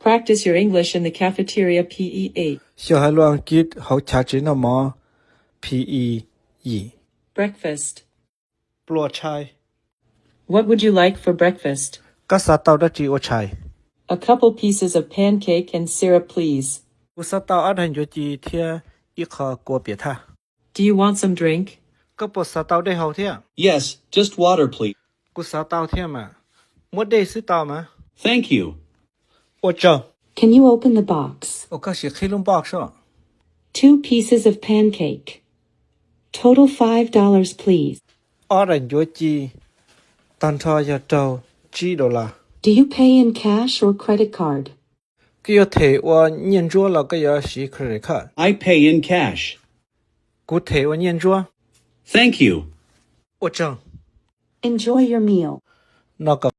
Practice your English in the cafeteria PE8. 小孩录อังกฤษเขา查询了么 PE2 Breakfast. ปลัวชัย What would you like for breakfast? ก็สาเตาได้จีโอชัย A couple pieces of pancake and syrup, please. กูสาเตาอัดหันอยู่จีเทียอีขอกลัวเปียท่า Do you want some drink? ก็ปวดสาเตาได้เฮาเทีย Yes, just water, please. กูสาเตาเทียมาหมดได้ซื้อเตามา Thank you. โอจ้า Can you open the box? โอก็สิขี้ลุงบอกซะ 2 pieces of pancake. Total $5, please. อัดหันอยู่จีตันทอยาเตา$จี Do you pay in cash or credit card? ก็要提我念珠了ก็要洗 credit card I pay in cash. กู提我念珠 Thank you. โอจ้า Enjoy your meal. 那个